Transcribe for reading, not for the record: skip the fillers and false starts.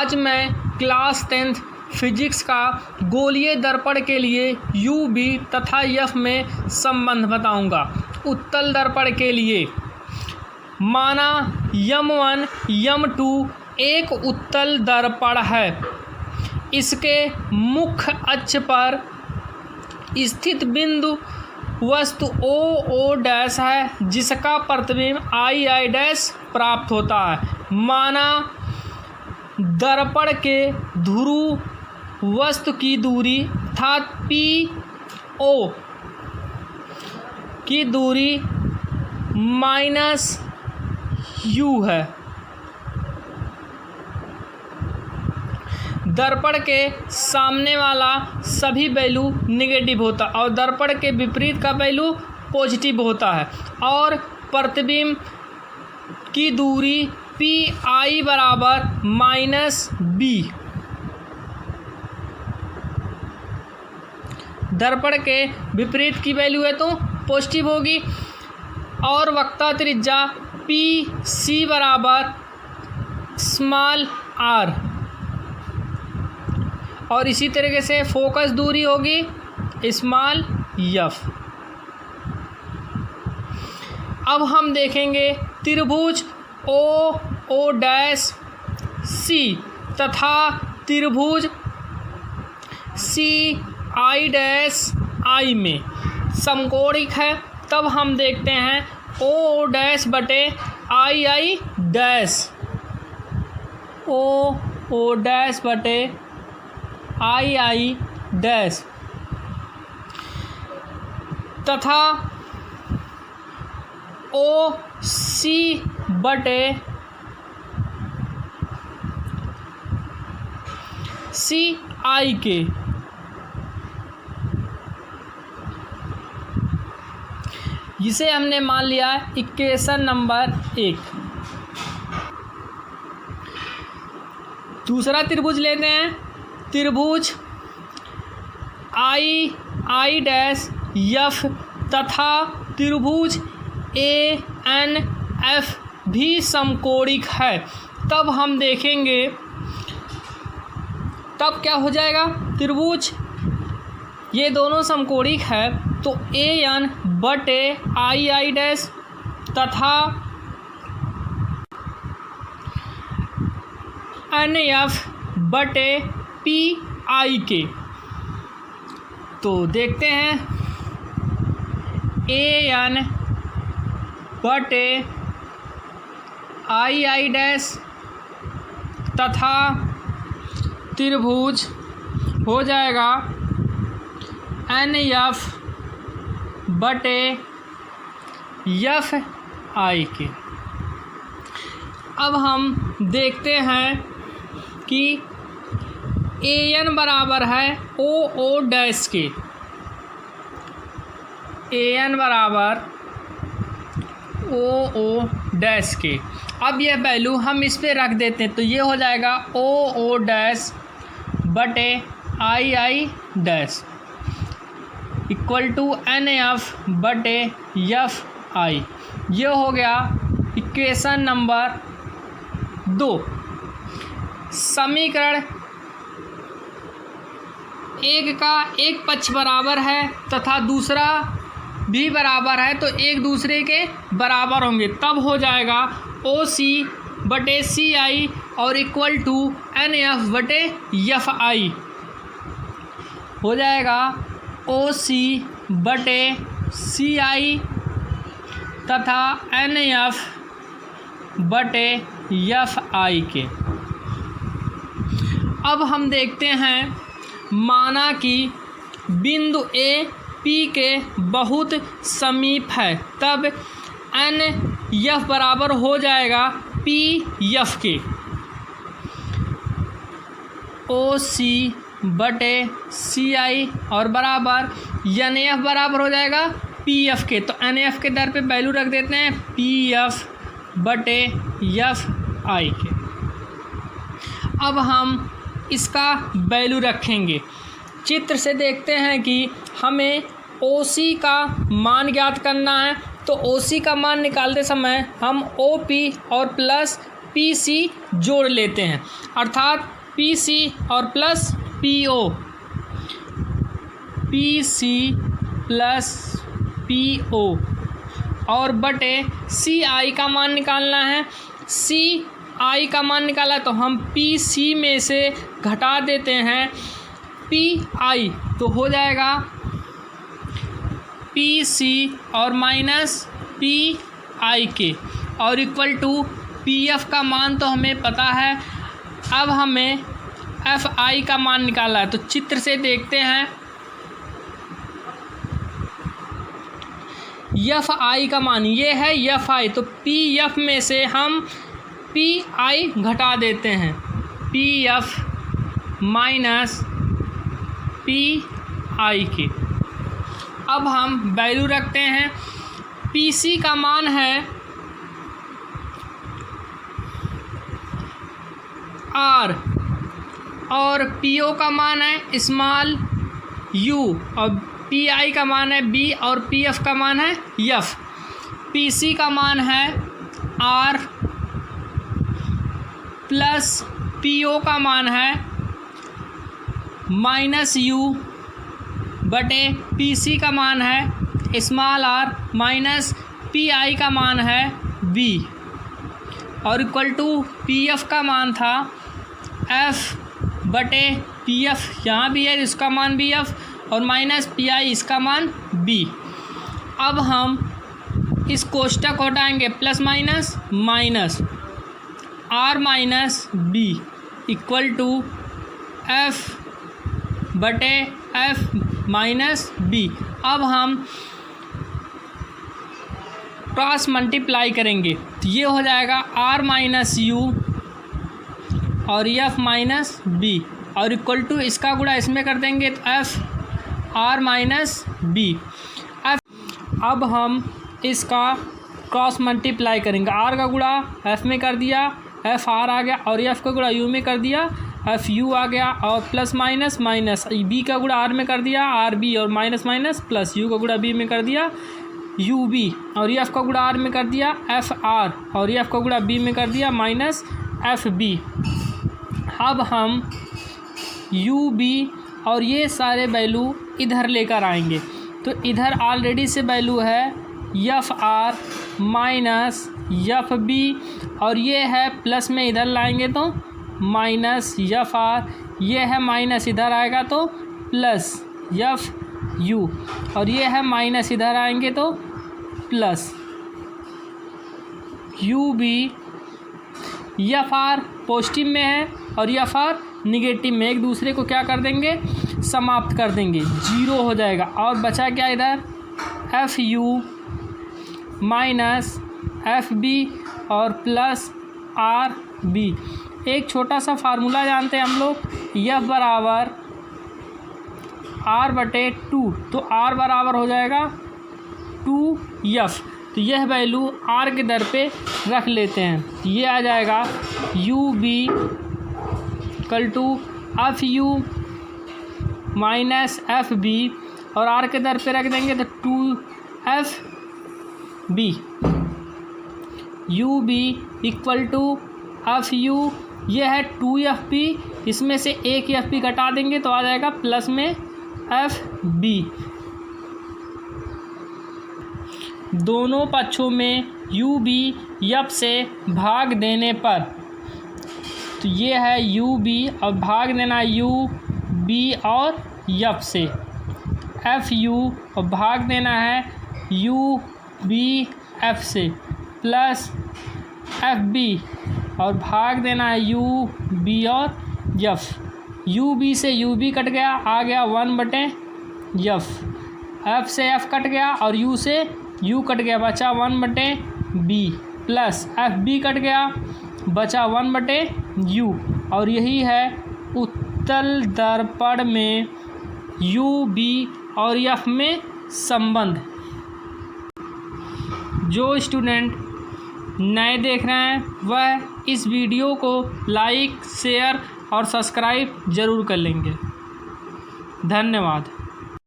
आज मैं class 10th physics का गोलीय दर्पण के लिए u v तथा f में संबंध बताऊंगा। उत्तल दर्पण के लिए माना m1 m2 एक उत्तल दर्पण है। इसके मुख्य अक्ष पर स्थित बिंदु वस्तु o डैश है जिसका प्रतिबिंब i डैश प्राप्त होता है। माना दर्पण के ध्रुव वस्तु की दूरी अर्थात PO की दूरी -u है। दर्पण के सामने वाला सभी वैल्यू निगेटिव होता है और दर्पण के विपरीत का वैल्यू पॉजिटिव होता है और प्रतिबिंब की दूरी PI बराबर -B। दर्पण के विपरीत की वैल्यू है तो पॉजिटिव होगी और वक्ता त्रिज्या PC बराबर r और इसी तरीके से फोकस दूरी होगी f। अब हम देखेंगे त्रिभुज O डैश C तथा त्रिभुज CI डैश I में समकोणिक है। तब हम देखते हैं O डैश बटे I डैश O डैश बटे I डैश तथा OC बटे CI के जिसे हमने मान लिया इक्वेशन नंबर 1। दूसरा त्रिभुज लेते हैं। त्रिभुज I डैश F तथा त्रिभुज ANF भी समकोणिक है। तब हम देखेंगे तब क्या हो जाएगा। त्रिभुज ये दोनों समकोणिक है तो AN बटे I डैश तथा NF बटे PI के। तो देखते हैं AN बटे I डैश तथा त्रिभुज हो जाएगा NF बटे FI के। अब हम देखते हैं कि AN बराबर है O डैश के। AN बराबर O डैश के। अब यह वैल्यू हम इस पे रख देते हैं तो ये हो जाएगा O डैश बटे I dash equal to NF बटे FI। ये हो गया इक्वेशन नंबर 2। समीकरण एक का एक पक्ष बराबर है तथा दूसरा भी बराबर है तो एक दूसरे के बराबर होंगे। तब हो जाएगा OC बटे CI और इक्वल टू NF बटे FI। हो जाएगा OC बटे CI तथा NF बटे FI के। अब हम देखते हैं माना कि बिंदु A P के बहुत समीप है तब NF बराबर हो जाएगा PF के। OC बटे CI और बराबर NF बराबर हो जाएगा PF के। तो NF के दर पे वैल्यू रख देते हैं PF बटे FI के। अब हम इसका वैल्यू रखेंगे। चित्र से देखते हैं कि हमें OC का मान ज्ञात करना है तो OC का मान निकालते समय हम OP और प्लस PC जोड़ लेते हैं। अर्थात PC और plus PO, PC plus PO और बटे CI का मान निकालना है। CI का मान निकाला तो हम PC में से घटा देते हैं PI, तो हो जाएगा PC और माइनस PI के और इक्वल टू PF का मान तो हमें पता है। अब हमें FI का मान निकालना है, तो चित्र से देखते हैं। FI का मान ये है FI, तो PF में से हम PI घटा देते हैं, PF माइनस PI के। अब हम वैल्यू रखते हैं। PC का मान है R और PO का मान है स्मॉल u और PI का मान है B और PF का मान है F। PC का मान है R प्लस PO का मान है माइनस U बटे PC का मान है स्मॉल r माइनस PI का मान है B और इक्वल टू PF का मान था F बटे PF, यहाँ भी है इसका मान भी F और माइनस PI इसका मान B। अब हम इस कोष्टक को हटाएंगे, plus minus minus R minus B equal to F बटे F माइनस B। अब हम क्रॉस मल्टीप्लाई करेंगे तो ये हो जाएगा R माइनस U और F माइनस B और इक्वल टू इसका गुणा इसमें कर देंगे तो F R माइनस B। अब हम इसका क्रॉस मल्टीप्लाई करेंगे, R का गुणा F में कर दिया, F R आ गया और F का गुणा U में कर दिया, F U आ गया और प्लस माइनस माइनस B का गुणा R में कर दिया R B और माइनस माइनस प्लस U का गुणा B में कर दिया U B और F का गुणा R में कर दिया F R और F का गुणा B में कर दिया माइनस F B। अब हम U B और ये सारे वैल्यू इधर लेकर आएंगे, तो इधर ऑलरेडी से वैल्यू है F R minus F B और ये है प्लस में इधर लाएंगे तो माइनस F R, ये है माइनस इधर आएगा तो प्लस F U और ये है माइनस इधर आएंगे तो plus U B। F R positive में है और F R निगेटिव में, एक दूसरे को क्या कर देंगे, समाप्त कर देंगे, जीरो हो जाएगा और बचा क्या इधर F U minus F B और प्लस R B। एक छोटा सा फार्मूला जानते हैं हम लोग, F बराबर R बटे 2, तो R बराबर हो जाएगा 2F। तो यह वैल्यू R के दर पे रख लेते हैं, तो ये आ जाएगा UB equal to FU minus FB और R के दर पे रख देंगे तो 2FB। UB equal to FU, ये है 2FB, इसमें से एक FB घटा देंगे तो आ जाएगा प्लस में FB। दोनों पक्षों में UB F से भाग देने पर, तो ये है UB और भाग देना UB और F से, FU और भाग देना है UB F से प्लस FB और भाग देना है UB और F। UB से UB कट गया, आ गया 1 बटे F, F से F कट गया और U से U कट गया, बचा 1 बटे B प्लस FB कट गया, बचा 1 बटे U और यही है उत्तल दर्पण में UB और F में संबंध। जो स्टूडेंट नए देख रहे हैं वह इस वीडियो को लाइक, शेयर और सब्सक्राइब ज़रूर कर लेंगे। धन्यवाद।